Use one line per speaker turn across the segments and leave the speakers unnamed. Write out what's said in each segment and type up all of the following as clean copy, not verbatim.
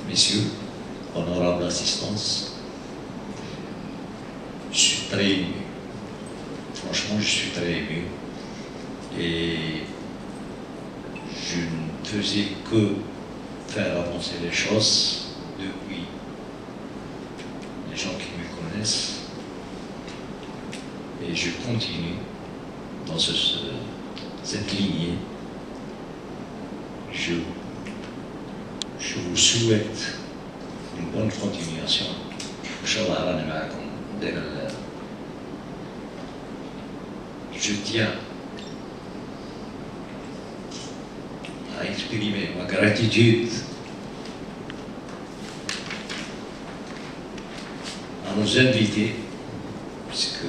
Messieurs, honorable assistance, je suis très ému. Franchement, je suis très ému. Et je ne faisais que faire avancer les choses depuis les gens qui me connaissent. Et je continue dans cette lignée. Je vous souhaite une bonne continuation. Je tiens à exprimer ma gratitude à nos invités, puisque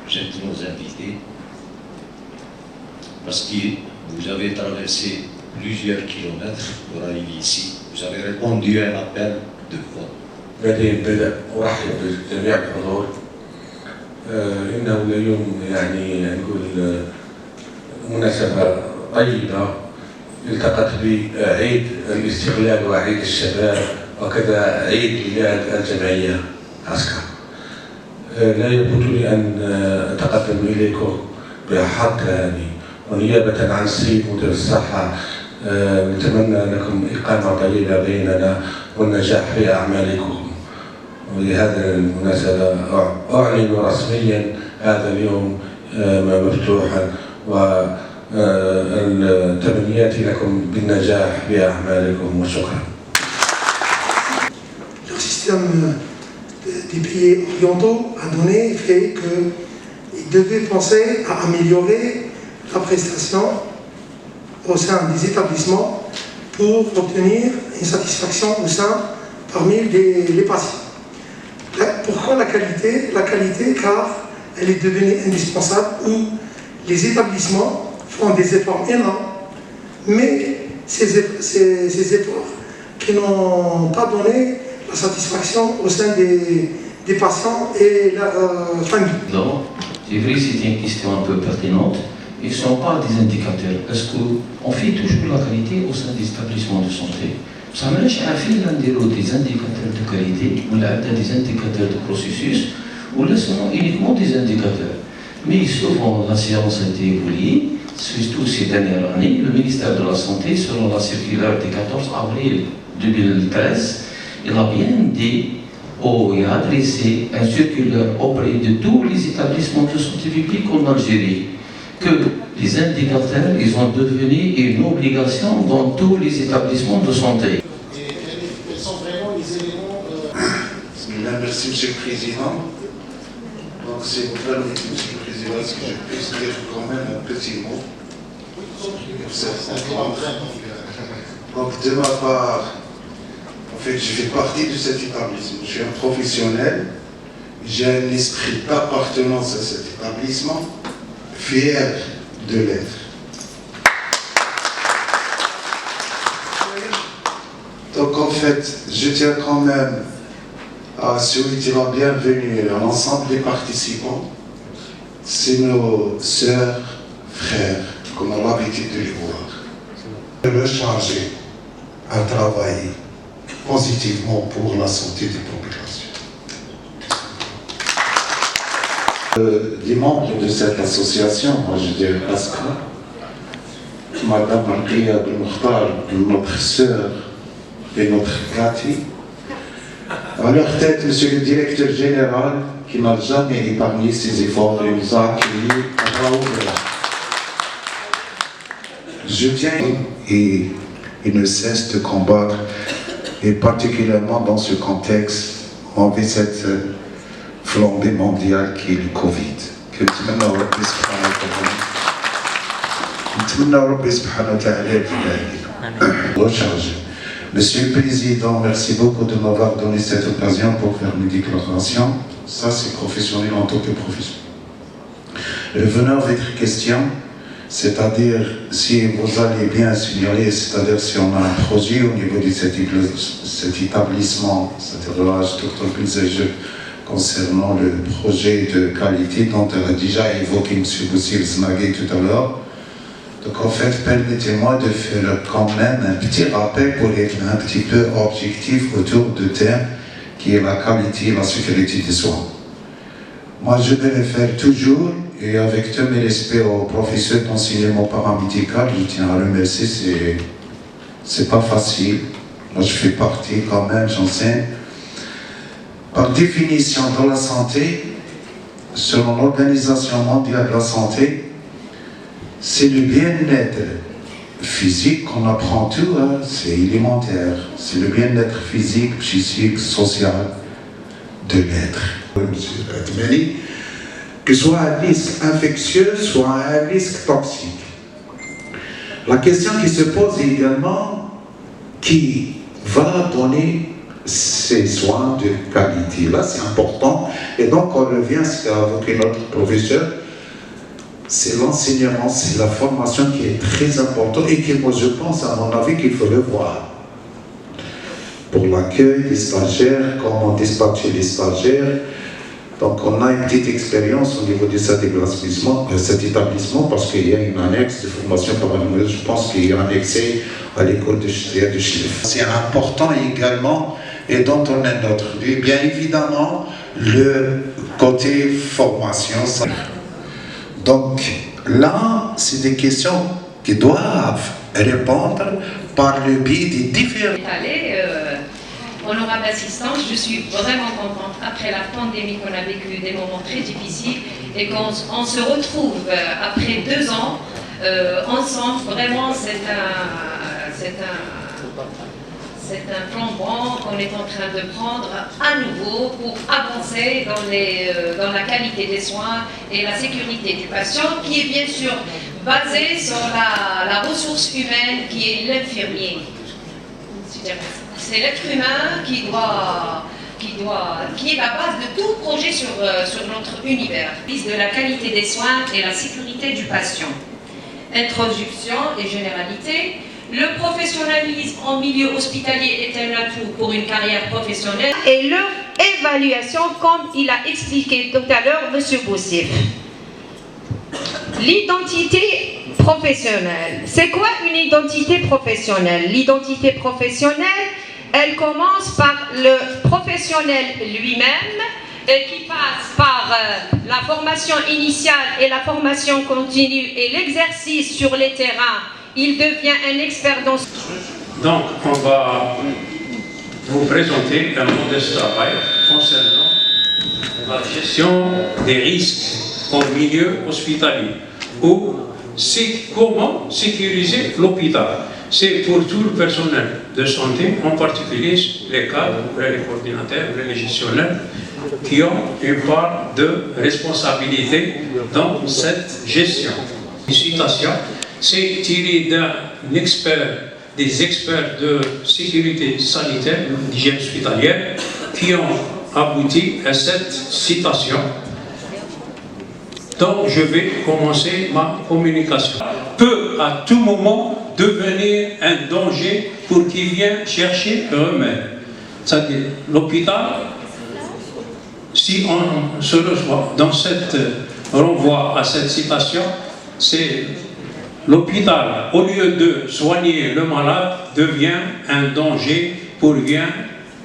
j'aime nos invités, parce que vous avez traversé plusieurs kilomètres pour arriver ici. Vous avez répondu à un appel de voix.
بدأ أرحب بجميع الحضور. إنه اليوم يعني نقول مناسبة طيبة التقت بعيد الاستقلال وعيد الشباب وكذا عيد ميلاد الجمعية عسكر. لا يفوت لي أن أتقدم إليكم بحق هذه ونيابة عن السيد مدير الصحة نتمنى لكم إقامة طيبة بيننا والنجاح في أعمالكم. ولهذه المناسبة أعلن رسميا هذا اليوم مفتوحا وتمنياتي لكم بالنجاح في أعمالكم وشكرا.
Le système des pays orientaux a donné fait qu'ils devaient penser à améliorer la prestation au sein des établissements pour obtenir une satisfaction au sein parmi les patients. Pourquoi la qualité? La qualité car elle est devenue indispensable où les établissements font des efforts énormes, mais ces efforts qui n'ont pas donné la satisfaction au sein des patients et la famille.
Non, c'est vrai, c'est une question un peu pertinente. Et si on parle des indicateurs, est-ce qu'on fait toujours la qualité au sein des établissements de santé? Ça me laisse à fil des indicateurs de qualité, ou là, des indicateurs de processus, ou là, seulement uniquement des indicateurs. Mais souvent, la science a été évoluée, surtout ces dernières années. Le ministère de la Santé, selon la circulaire du 14 avril 2013, il a bien dit et adressé un circulaire auprès de tous les établissements de santé publique en Algérie que les indicateurs, ils ont devenu une obligation dans tous les établissements de santé.
Et quels sont vraiment les éléments
Merci, Monsieur le Président. Donc, c'est pour permettre, Monsieur le Président, est-ce que je puisse dire quand même un petit mot pour cette rencontre. Donc, de ma part, en fait, je fais partie de cet établissement. Je suis un professionnel. J'ai un esprit d'appartenance à cet établissement, fier de l'être. Donc en fait, je tiens quand même à souhaiter la bienvenue à l'ensemble des participants. C'est nos sœurs, frères, qu'on a l'habitude de les voir. De le changer à travailler positivement pour la santé des populations. Les membres de cette association, moi je dirais ASCA, Madame Marquia de Mokhtar, notre sœur et notre Cathy, à leur tête, Monsieur le Directeur Général, qui n'a jamais épargné ses efforts et nous a accueillis à bras ouverts. Je tiens et il ne cesse de combattre, et particulièrement dans ce contexte, on vit cette flambée mondiale qui est le Covid. Que recharger. Monsieur le Président, merci beaucoup de m'avoir donné cette occasion pour faire mes déclarations. Ça, c'est professionnel en tant que professionnel. Revenons à votre question, c'est-à-dire si vous allez bien signaler, c'est-à-dire si on a un projet au niveau de cet établissement, c'est-à-dire là, Dr Pilzege, concernant le projet de qualité dont elle a déjà évoqué M. Boussir Znagé tout à l'heure. Donc en fait, permettez-moi de faire quand même un petit rappel pour être un petit peu objectif autour du thème qui est la qualité et la sécurité des soins. Moi, je vais le faire toujours, et avec tous mes respects aux professeurs d'enseignement paramédical, je tiens à remercier, c'est pas facile. Moi, je fais partie quand même, j'enseigne. Par définition, dans la santé, selon l'Organisation mondiale de la santé, c'est le bien-être physique qu'on apprend tout, hein, c'est élémentaire. C'est le bien-être physique, psychique, social de l'être. Que ce soit un risque infectieux, soit un risque toxique. La question qui se pose également, qui va donner ces soins de qualité? Là, c'est important. Et donc, on revient avec notre professeur. C'est l'enseignement, c'est la formation qui est très importante et que moi, je pense, à mon avis, qu'il faut le voir. Pour l'accueil des stagiaires, comment dispatcher les stagiaires. Donc, on a une petite expérience au niveau de cet établissement parce qu'il y a une annexe de formation paramédicale. Je pense qu'il y a annexé à l'école de Schliff. C'est important également, et dont on est notre but, bien évidemment, le côté formation. Donc, là, c'est des questions qui doivent répondre par le biais des différents...
Honorable assistante, je suis vraiment contente après la pandémie qu'on a vécu des moments très difficiles et qu'on se retrouve après 2 ans ensemble. Vraiment, c'est un flambeau qu'on est en train de prendre à nouveau pour avancer dans la qualité des soins et la sécurité du patient, qui est bien sûr basée sur la ressource humaine qui est l'infirmier. C'est l'être humain qui est la base de tout projet sur notre univers. De la qualité des soins et la sécurité du patient. Introduction et généralité. Le professionnalisme en milieu hospitalier est un atout pour une carrière professionnelle. Et leur évaluation, comme il a expliqué tout à l'heure M. Boussir. L'identité professionnelle. C'est quoi une identité professionnelle? L'identité professionnelle, elle commence par le professionnel lui-même et qui passe par la formation initiale et la formation continue et l'exercice sur les terrains. Il devient un expert dans...
Donc, on va vous présenter un modèle de travail concernant la gestion des risques au milieu hospitalier ou c'est comment sécuriser l'hôpital. C'est pour tout le personnel de santé, en particulier les cadres, les coordinateurs, les gestionnaires, qui ont une part de responsabilité dans cette gestion. Une citation, c'est tiré d'un expert, des experts de sécurité sanitaire, d'hygiène hospitalière, qui ont abouti à cette citation. Donc, je vais commencer ma communication. Peut à tout moment devenir un danger pour qui vient chercher le remède. C'est-à-dire, l'hôpital, si on se reçoit dans cette renvoi à cette citation, c'est l'hôpital, au lieu de soigner le malade, devient un danger pour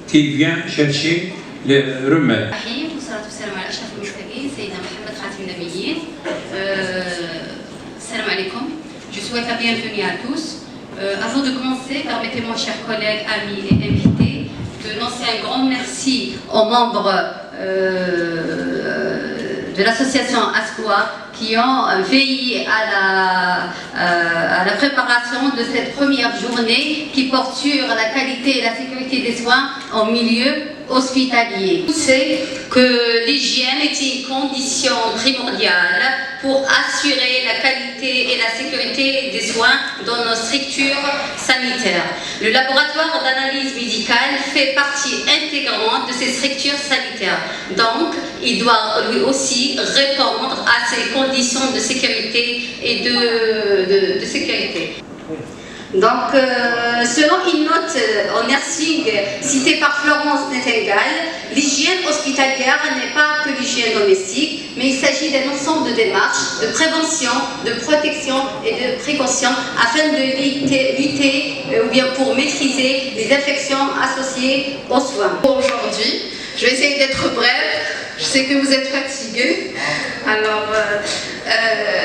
qui vient chercher les remèdes.
Salam alaikum. Je souhaite la bienvenue à tous. Avant de commencer, permettez-moi, chers collègues, amis et invités, de lancer un grand merci aux membres de l'association ASCOA qui ont veillé à la préparation de cette première journée qui porte sur la qualité et la sécurité des soins en milieu hospitalier. C'est que l'hygiène est une condition primordiale pour assurer la qualité et la sécurité des soins dans nos structures sanitaires. Le laboratoire d'analyse médicale fait partie intégrante de ces structures sanitaires. Donc, il doit lui aussi répondre à ces conditions de sécurité et de sécurité. Donc, selon une note en nursing citée par Florence Nightingale, l'hygiène hospitalière n'est pas que l'hygiène domestique, mais il s'agit d'un ensemble de démarches de prévention, de protection et de précaution afin de lutter ou bien pour maîtriser les infections associées aux soins.
Aujourd'hui, je vais essayer d'être brève. Je sais que vous êtes fatigués. Alors,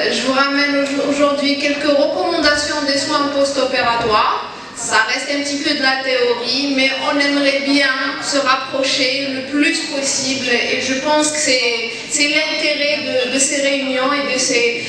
je vous ramène aujourd'hui quelques recommandations des soins post-opératoires. Ça reste un petit peu de la théorie, mais on aimerait bien se rapprocher le plus possible. Et je pense que c'est l'intérêt de ces réunions et de ces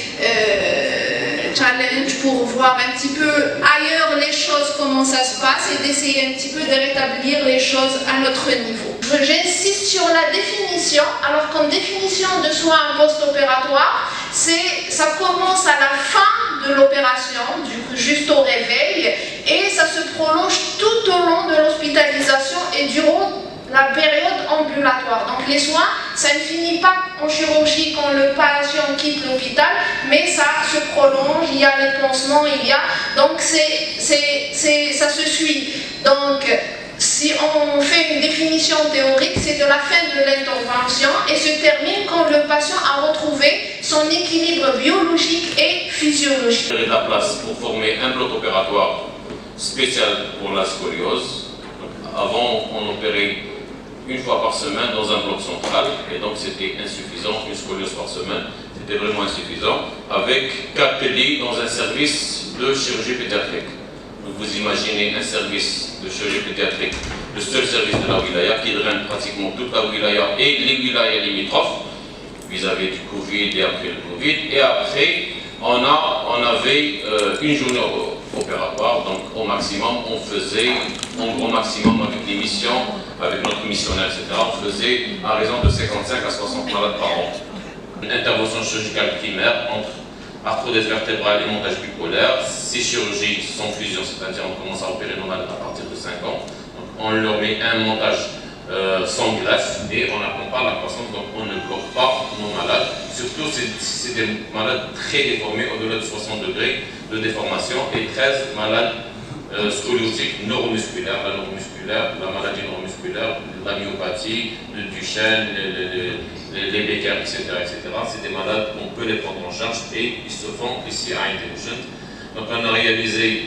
challenges pour voir un petit peu ailleurs les choses, comment ça se passe, et d'essayer un petit peu de rétablir les choses à notre niveau. J'insiste sur la définition, alors qu'en définition de soins post-opératoires, ça commence à la fin de l'opération, juste au réveil, et ça se prolonge tout au long de l'hospitalisation et durant la période ambulatoire. Donc les soins, ça ne finit pas en chirurgie quand le patient quitte l'hôpital, mais ça se prolonge, il y a les pansements, donc ça se suit. Donc si on fait une définition théorique, c'est de la fin de l'intervention et se termine quand le patient a retrouvé son équilibre biologique et physiologique.
Il y a de la place pour former un bloc opératoire spécial pour la scoliose. Avant, on opérait une fois par semaine dans un bloc central, et donc c'était insuffisant, une scoliose par semaine, c'était vraiment insuffisant, avec 4 lits dans un service de chirurgie pédiatrique. Donc vous imaginez un service de chirurgie pédiatrique, le seul service de la wilaya qui draine pratiquement toute la wilaya et les wilayas limitrophes, vis-à-vis du Covid et après le Covid, et après on avait une journée opératoire, donc au maximum on faisait, en gros maximum avec les missions, avec notre missionnaire, etc., on faisait à raison de 55 à 60 malades par an. Une intervention chirurgicale primaire entre arthrodèse vertébrale et montage bipolaire, 6 chirurgies sans fusion, c'est-à-dire on commence à opérer nos malades à partir de 5 ans, donc on leur met un montage sans greffe et on accompagne la croissance, donc on ne bloque pas nos malades, surtout si c'est des malades très déformés, au-delà de 60 degrés de déformation, et 13 malades scoliosiques neuromusculaires, la maladie neuromusculaire, la myopathie, le Duchenne, les Becker, etc. C'est des malades qu'on peut les prendre en charge et ils se font ici à Intelligent. Donc on a réalisé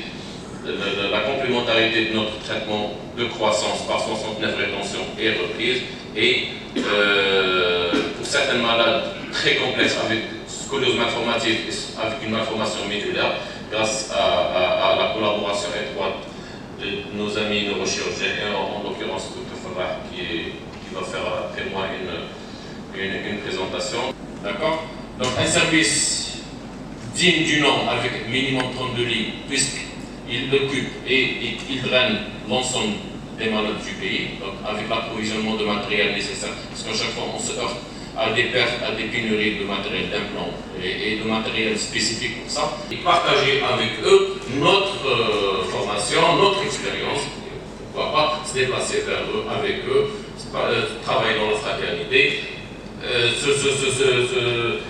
la complémentarité de notre traitement de croissance par 69 rétentions et reprises, et pour certains malades très complexes avec scoliose malformative, avec une malformation médulaire, grâce à la collaboration étroite de nos amis neurochirurgiens, en l'occurrence Dr Farah qui va faire après moi une présentation. D'accord? Donc un service digne du nom avec minimum 32 lits, puisqu'il occupe et il draine l'ensemble des malades du pays, donc avec l'approvisionnement de matériel nécessaire, parce qu'à chaque fois on se heurte à des pertes, à des pénuries de matériel d'implant et de matériel spécifique pour ça, et partager avec eux notre formation, notre expérience, pourquoi pas se déplacer vers eux, avec eux, travailler dans la fraternité, se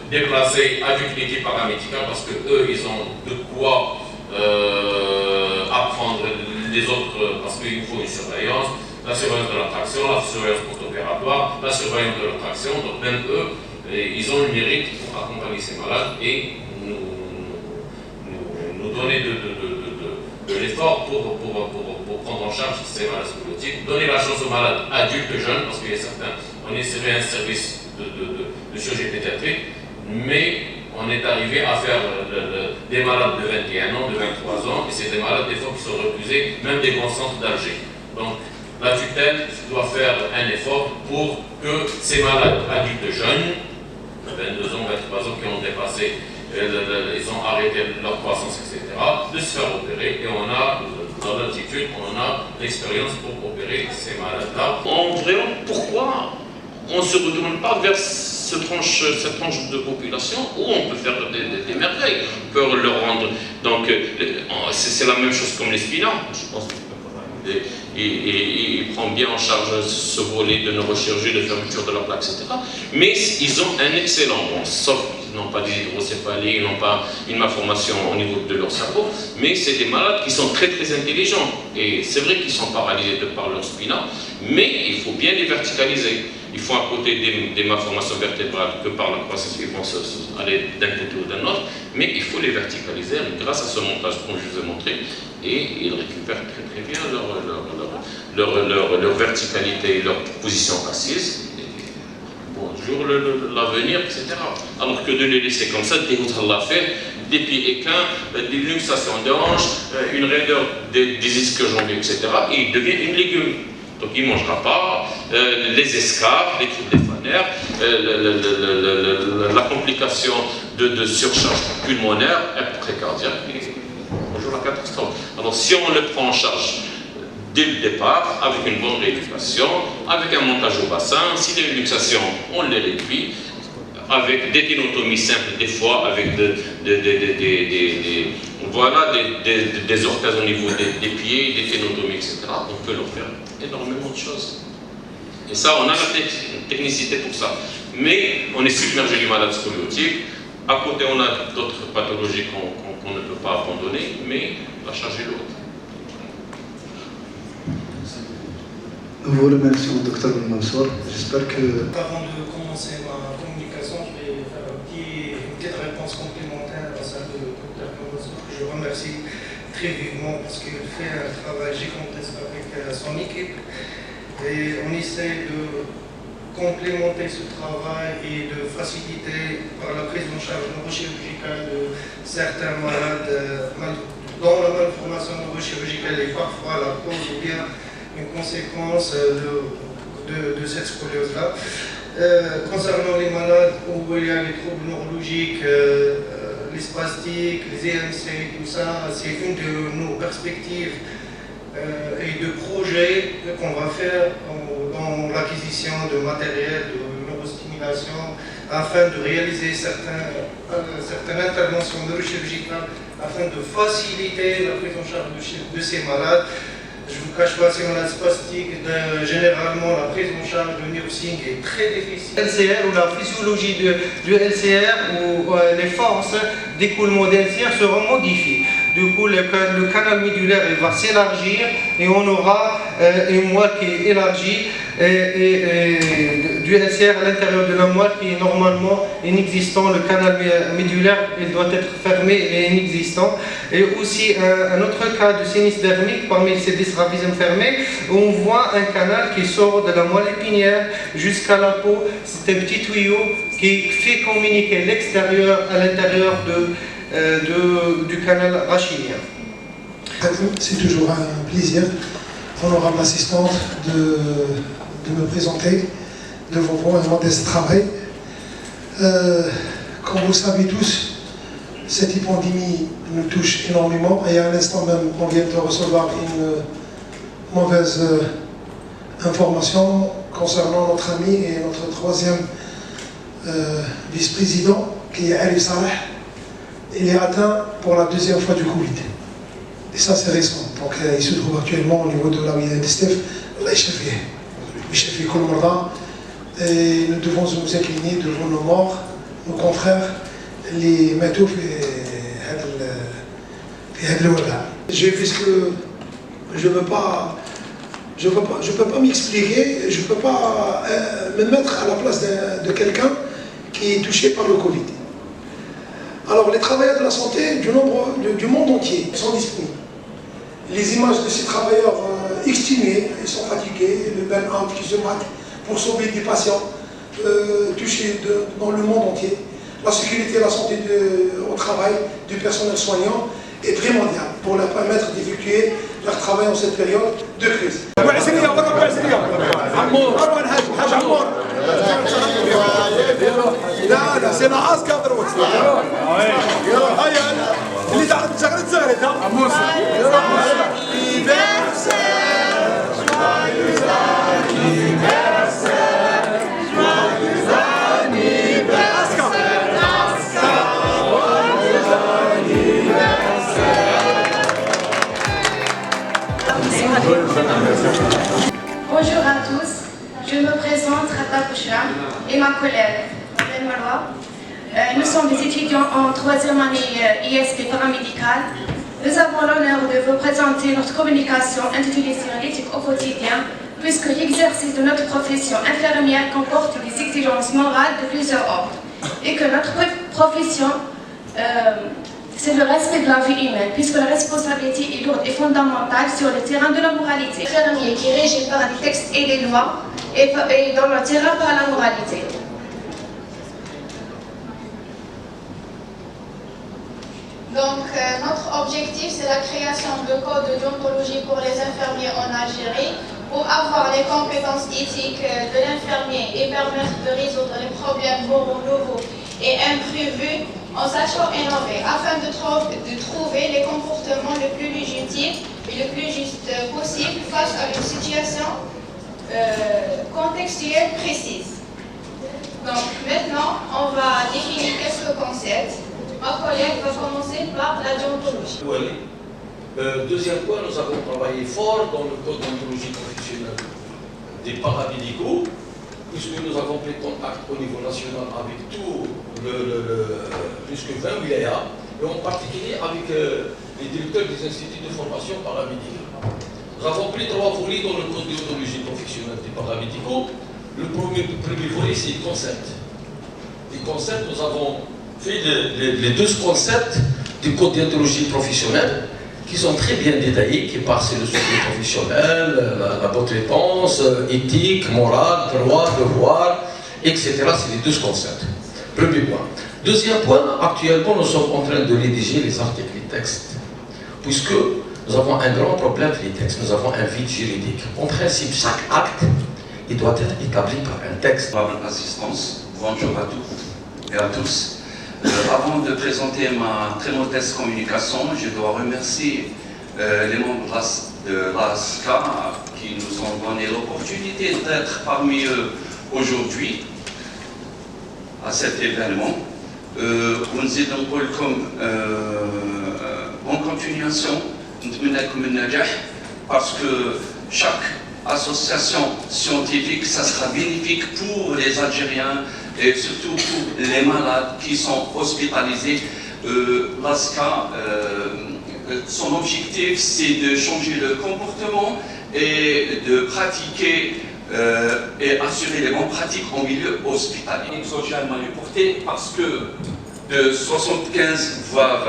déplacer avec l'équipe paramédicale, parce que eux ils ont de quoi apprendre les autres, parce qu'il faut une surveillance, la surveillance de la traction, la surveillance post-opératoire, la surveillance de la traction, donc même eux, ils ont le mérite pour accompagner ces malades et nous donner de l'effort pour prendre en charge ces malades scoliosiques, donner la chance aux malades adultes et jeunes, parce qu'il y a certains, on est servi un service de chirurgie pédiatrique, mais on est arrivé à faire des malades de 21 ans, de 23 ans, et c'est des malades des fois qui sont refusés, même des grands centres d'Alger. Donc la tutelle doit faire un effort pour que ces malades adultes jeunes 22 ans, 23 ans qui ont dépassé, ils ont arrêté leur croissance, etc., de se faire opérer. Et on a, dans l'altitude, on a l'expérience pour opérer ces malades-là. En vrai, pourquoi on ne se retourne pas vers cette tranche de population où on peut faire des merveilles, on peut leur rendre. Donc, c'est la même chose comme les spinats, je pense. Il prend bien en charge ce volet de neurochirurgie, de fermeture de la plaque, etc. Mais ils ont un excellent, sauf qu'ils n'ont pas d'hydrocéphalie, ils n'ont pas une malformation au niveau de leur cerveau, mais c'est des malades qui sont très très intelligents. Et c'est vrai qu'ils sont paralysés de par leur spina, mais il faut bien les verticaliser. Il faut à côté des malformations vertébrales que par la croissance ils vont aller d'un côté ou d'un autre, mais il faut les verticaliser grâce à ce montage comme je vous ai montré, et ils récupèrent très très bien leur verticalité et leur position assise. Bonjour l'avenir, etc. Alors que de les laisser comme ça, dès que Allah fait, des pieds équins, des luxations de hanches, une raideur des ischio-jambiers, etc., et il devient une légume. Donc il ne mangera pas, les escarres, les trucs des fanères, la complication de surcharge pulmonaire, précardiaque, bonjour la catastrophe. Alors si on le prend en charge dès le départ, avec une bonne rééducation, avec un montage au bassin, s'il y a une luxation, on les réduit, avec des ténotomies simples, des fois avec des orthèses au niveau des pieds, des ténotomies, etc. On peut leur faire énormément de choses. Et ça, on a la technicité pour ça. Mais on est submergé du malade scoliotique. À côté, on a d'autres pathologies qu'on ne peut pas abandonner, mais la charge est lourde.
Nous vous remercions, Dr Mansour. J'espère que...
Avant de commencer ma communication, je vais faire une petite réponse complémentaire à celle de Dr Mansour, que je remercie très vivement parce qu'il fait un travail gigantesque avec son équipe. Et on essaie de complémenter ce travail et de faciliter par la prise en charge neurochirurgicale de certains malades dont la malformation neurochirurgicale est parfois la cause ou bien une conséquence de cette scoliose-là. Concernant les malades où il y a les troubles neurologiques, les spastiques, les EMC, tout ça, c'est une de nos perspectives et de projets qu'on va faire dans l'acquisition de matériel de neurostimulation afin de réaliser certaines interventions neurochirurgicales afin de faciliter la prise en charge de ces malades. Je ne vous cache pas, ces malades spastiques, généralement la prise en charge de nursing est très difficile. LCR ou la physiologie du LCR ou les forces d'écoulement de LCR seront modifiées. Du coup, le canal médulaire il va s'élargir et on aura une moelle qui est élargie et du LCR à l'intérieur de la moelle qui est normalement inexistant. Le canal médulaire il doit être fermé et inexistant. Et aussi un autre cas de sinus dermique parmi ces dysraphismes fermés où on voit un canal qui sort de la moelle épinière jusqu'à la peau. C'est un petit tuyau qui fait communiquer l'extérieur à l'intérieur du canal rachidien.
C'est toujours un plaisir, honorable assistante, de me présenter devant vous un modeste travail. Comme vous le savez tous, cette épidémie nous touche énormément et à l'instant même, on vient de recevoir une mauvaise information concernant notre ami et notre troisième vice-président qui est Ali Saleh. Il est atteint pour la deuxième fois du Covid. Et ça, c'est récent. Donc, il se trouve actuellement au niveau de la Wilaya d'Estef, et nous devons nous incliner devant nos morts, nos confrères, les matouf et puisque je ne peux pas m'expliquer, je ne peux pas me mettre à la place de quelqu'un qui est touché par le Covid. Alors, les travailleurs de la santé du monde entier sont disponibles. Les images de ces travailleurs exténués, ils sont fatigués, le burn-out qui se battent pour sauver des patients touchés dans le monde entier. La sécurité et la santé au travail du personnel soignant est primordiale pour leur permettre d'effectuer leur travail en cette période de crise. لا
سينا عسكر دروك يلا هيا اللي تعرف تشغل تزغري
Bonjour à tous, je me présente Rata Bouchra et ma collègue Madeleine Marois. Nous sommes des étudiants en 3e année ISP paramédicale. Nous avons l'honneur de vous présenter notre communication intitulée sur l'éthique au quotidien, puisque l'exercice de notre profession infirmière comporte des exigences morales de plusieurs ordres, et que notre profession c'est le respect de la vie humaine, puisque la responsabilité est lourde et fondamentale sur le terrain de la moralité. Infirmier qui est régi par des textes et des lois, et dans le terrain par la moralité.
Donc, notre objectif, c'est la création de codes de déontologie pour les infirmiers en Algérie, pour avoir les compétences éthiques de l'infirmier et permettre de résoudre les problèmes moraux nouveaux et imprévus en sachant innover, afin de trouver les comportements les plus légitimes et le plus juste possible face à une situation contextuelle précise. Donc maintenant, on va définir quelques concepts. Ma collègue va commencer par la déontologie.
Deuxième point, nous avons travaillé fort dans le code d'ontologie professionnelle des paramédicaux, puisque nous avons pris contact au niveau national avec tout plus que 20 wilayas, et en particulier avec les directeurs des instituts de formation paramédicale. Nous avons pris 3 volets dans le code d'ontologie professionnelle des paramédicaux. Le premier volet, c'est le concept. Les concepts, nous avons fait les 2 concepts du code déontologie professionnelle qui sont très bien détaillés, qui parlent sur le secret professionnel, la bonne réponse, éthique, morale, droit, devoir, etc. C'est les 2 concepts. Premier point. Deuxième point, actuellement nous sommes en train de rédiger les articles, les textes, puisque nous avons un grand problème avec les textes, nous avons un vide juridique. En principe, chaque acte, il doit être établi par un texte.
Assistance, bonjour à tous et à tous. Avant de présenter ma très modeste communication, je dois remercier les membres de l'ASCA qui nous ont donné l'opportunité d'être parmi eux aujourd'hui à cet événement. En continuation, parce que chaque association scientifique, ça sera bénéfique pour les Algériens et surtout pour les malades qui sont hospitalisés. L'ASCA, son objectif, c'est de changer le comportement et de pratiquer et assurer les bonnes pratiques en milieu hospitalier. Social manuporté parce que de 75 voire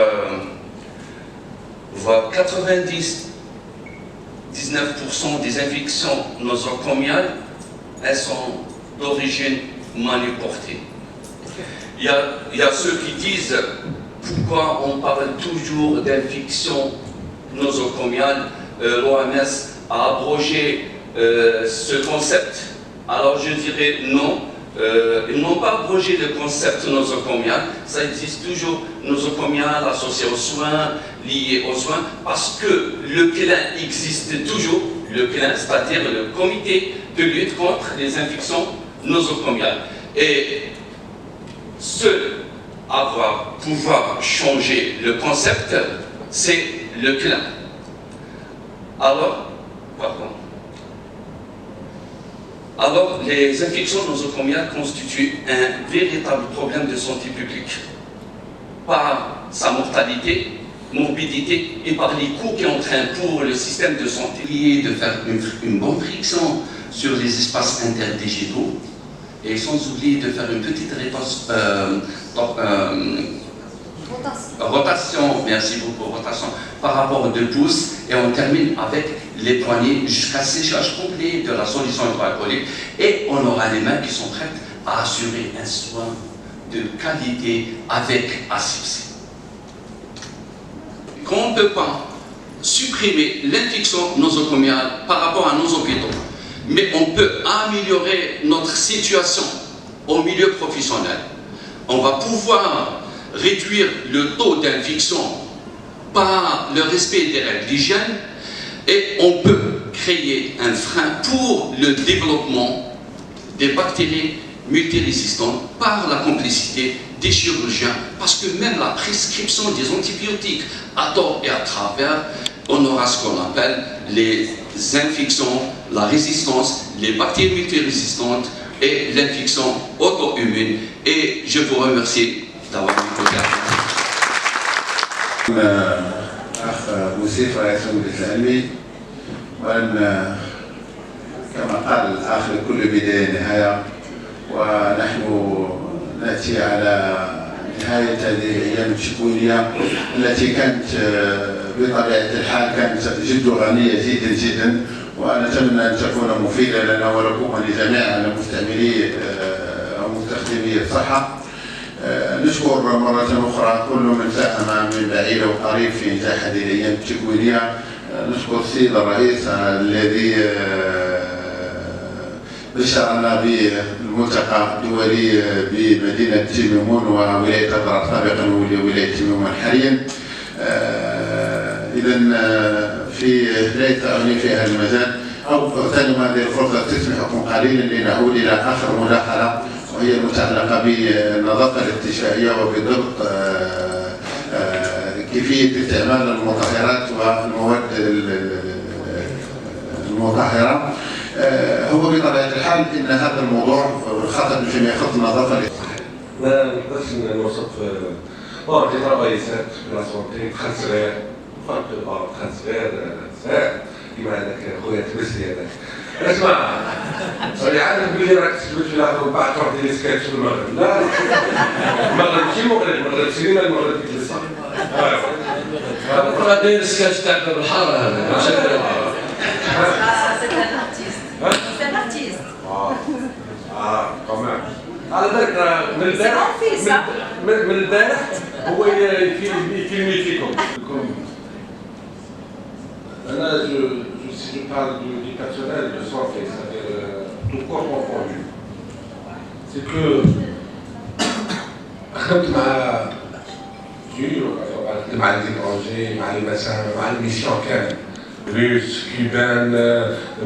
99% des infections nosocomiales, elles sont d'origine manuportée. Il y a ceux qui disent pourquoi on parle toujours d'infection nosocomiale. L'OMS a abrogé ce concept. Alors je dirais non. Ils n'ont pas abrogé le concept nosocomial, ça existe toujours, nosocomial associé aux soins, lié aux soins, parce que le CLIN existe toujours, le CLIN, c'est-à-dire le comité de lutte contre les infections nosocomiales. Et seul à pouvoir changer le concept, c'est le CLIN. Alors, les infections nosocomiales constituent un véritable problème de santé publique par sa mortalité, morbidité et par les coûts qu'il entraîne pour le système de santé. De faire une bonne friction sur les espaces interdigitaux et sans oublier de faire une petite rotation, merci beaucoup, rotation par rapport aux 2 pouces, et on termine avec les poignées jusqu'à séchage complet de la solution hydroalcoolique, et on aura les mains qui sont prêtes à assurer un soin de qualité avec asepsie. On ne peut pas supprimer l'infection nosocomiale par rapport à nos hôpitaux, mais on peut améliorer notre situation au milieu professionnel on va pouvoir réduire le taux d'infection par le respect des règles d'hygiène et on peut créer un frein pour le développement des bactéries multirésistantes par la complicité des chirurgiens, parce que même la prescription des antibiotiques à tort et à travers, on aura ce qu'on appelle les infections, la résistance, les bactéries multirésistantes et l'infection auto-immune. Et je vous remercie d'avoir écouté.
أخ موسيف رئيس المجلس العلمي، وأن كما قال الأخ لكل بداية نهاية، ونحن نأتي على نهاية هذه الأيام الشكوية التي كانت بطبيعة الحال كانت جد غنية جدا جدا، ونتمنى أن تكون مفيدة لنا ولكم ولجميع مستعملي أو مستخدمي الصحة. نشكر مرة أخرى كل من ساهم من بعيد وقريب في إنجاح هذه الأيام التكوينية. نشكر السيد الرئيس الذي بشرنا بالملتقى الدولي بمدينة تيميمون وولاية أدرار سابقا وولاية تيميمون حاليا. إذا في ليس أغني في هذا المجال أو أغتنم هذه الفرصة تسمحكم قليلا لنعود إلى آخر مداخلة، وهي المتعلقة بالنظافة الاستشفائية وبضبط كيفية استعمال المطهرات والمواد المطهرة. هو بطبيعة الحال إن هذا الموضوع خاصة فيما يخص النظافة.
ما نقدرش نوصف دي ترابيزات بلا سونتي دخل صغير فرق البعض دخل صغير كيما هذاك خويا تبسلي هذاك. اسمع اللي عارف بلي راك تثبت في الاخر ومن بعد تروح دير سكيتش في المغرب. لا المغرب ماشي المغرب سينما، المغرب ديك الصح.
تروح داير سكيتش تاعك بالحاره هذاك.
quand même. على ذلك من البارح هو يفيلمي فيكم. أنا je parle du personnel de santé, c'est-à-dire tout corps confondu. C'est que خدمت مع l'étranger, مع المسام, مع الميسيون كامل. Russe, cubaine,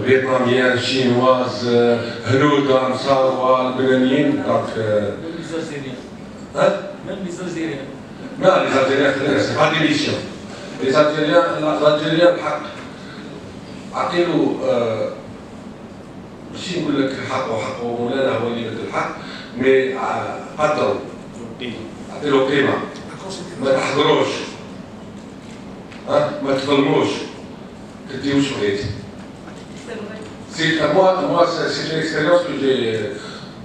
vietnamienne, chinoise, هنود, أنصار, لبنانيين. Donc,
même les Algériens.
Non, les Algériens, c'est pas des missions. Les Algériens الحق عطيلو ماشي نقول لك حقه مولانا هو اللي يمد الحق، مي قدروا عطيلو قيمة، ما تحضروش ما تظلموش، تديو واش بغيتي. moi c'est une expérience que j'ai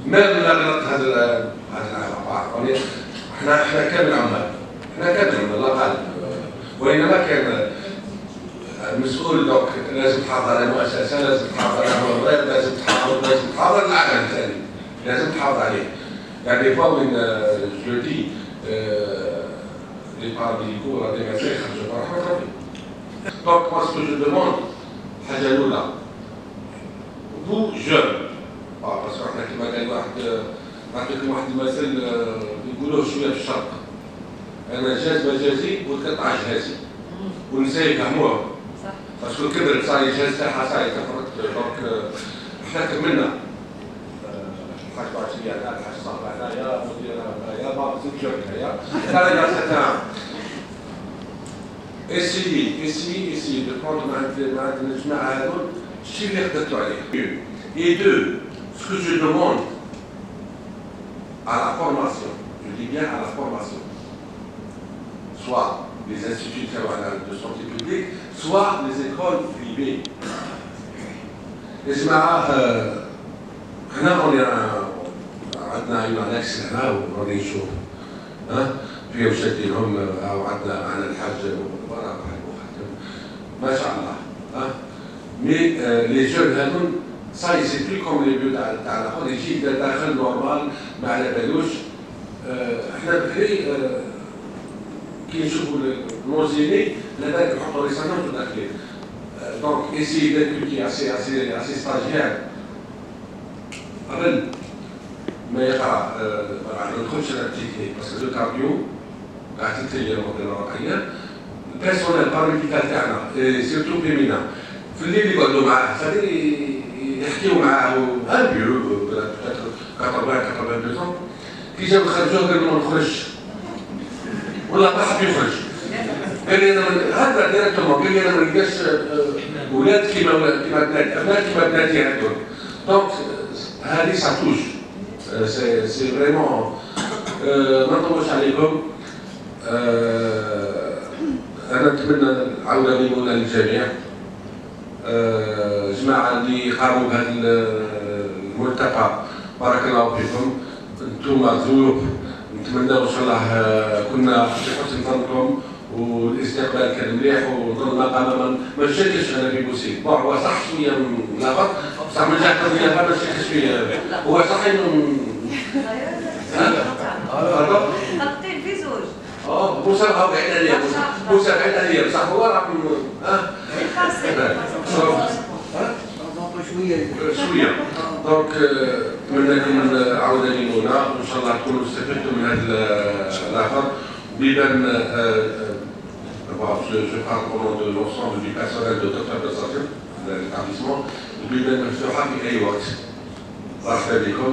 même لا غلط هذا احنا كامل عمال، الله غالب، وانما كان المسؤول دوك لازم تحافظ على المؤسسه، لازم تحافظ على الممرض، لازم تحافظ على العالم الثاني، لازم تحافظ عليه. يعني فوا وين جو دي لي باراميديكو راه ديما يخرجوا برحمه ربي. دونك موا سكو جو دوموند حاجه الاولى بو جون باسكو احنا كيما قال واحد نعطيكم واحد المثل يقولوه شويه في الشرق، انا جاز مجازي وتقطع جهازي والنساء يفهموها باسكو كبرت صاي جاز تاعها صاي كفرت. دونك احنا كملنا الحاج باشي هذا الحاج صاحب هنايا مدير هنايا بابا زوج هنايا هذا جالس تاع essayez de prendre مع الجماعه هذول الشيء اللي خدمتوا عليه. Et deux, ce que je demande à la formation, je dis bien à la formation, soit les instituts de santé publique, soit les écoles privées. هنا عندنا une annexe هنا وراني نشوف في وشدينهم او عندنا معنا الحاج ورا ما شاء الله مي لي جون هذول صاي سي بلو كوم لي بيو تاع الاخر يجي داخل نورمال ما على بالوش. احنا بكري كي نشوفوا الموزيني لذلك نحطوا لي سنوات داخلين. دونك ايسي داكوتي اسي ستاجير قبل ما يقرا ما ندخلش على التكنيك باسكو لو كارديو قاعد تتخيل الموديل الواقعيه البيرسونيل باراميديكال تاعنا سيرتو فيمينا في الليل يقعدوا معاه خليه يحكيوا معاه ان بيو 80 سنه كي جاو يخرجوه قال له ما نخرجش والله ما حب يخرج قال لي انا هذا ديريكتومون قال لي انا ما نلقاش ولاد كيما بناتي ابناء كيما بناتي هذول دونك هذه ساتوش سي فريمون ما نطولش عليكم انا نتمنى العوده ميمونه للجميع جماعه اللي قاموا بهذا الملتقى بارك الله فيكم انتم ذوق نتمنى ان شاء الله كنا في حسن ظنكم والاستقبال كان مليح ونظن ما نشكش انا في بوسيل بون هو صح شويه ملخبط بصح من جهه التنظيم ما نشكش فيه هو صح انه
خطين في زوج
موسى هاو بعيد عليا موسى بعيد عليا بصح هو راه شويه دونك نتمنى لكم عوده ميمونه وان شاء الله تكونوا استفدتوا من هذا الاخر بيبان je parle au nom de l'ensemble du personnel de Dr Bezzatir de l'établissement بيبان مفتوحه في اي وقت مرحبا بكم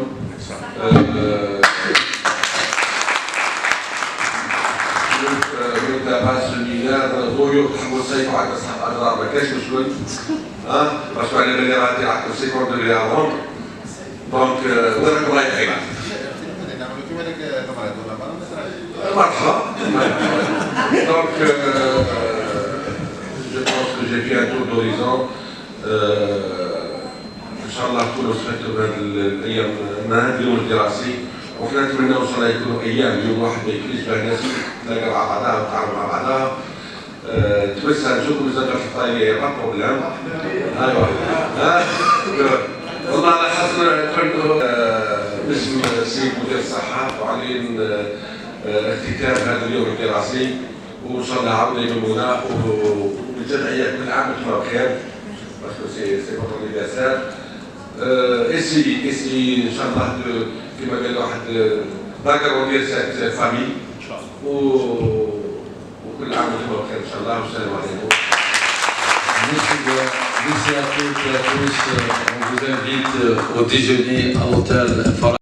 من تابع السمينار ضيوف تحبوا الصيف وعاد اصحاب اضرار ما كاش مشكل باسكو على بالي راه تاعك 50 دغري افون دونك وين راكم رايحين؟ مرحبا دونك je pense que j'ai fait un tour d'horizon ان شاء الله تكونوا استفدتوا من الايام من هذا اليوم الدراسي وكنا نتمنى ان شاء الله يكونوا ايام اليوم واحد ما يكفيش بها الناس تلاقى مع بعضها وتعرف مع بعضها تبسها نشوفوا نزلوا في الطايله با بروبليم ايوا والله على حسن كنت باسم السيد مدير الصحه وعلين اختتام هذا اليوم الدراسي وان شاء الله عوده ميمونه والجمعيه كل عام وانتم بخير باسكو سي فوتر انيفرسير اسي ان شاء الله كما قال واحد داكاغوندير سيت فامي وكل عام وانتم بخير ان شاء الله والسلام عليكم.
Merci à toutes et à tous. On vous invite au déjeuner à l'hôtel Farah.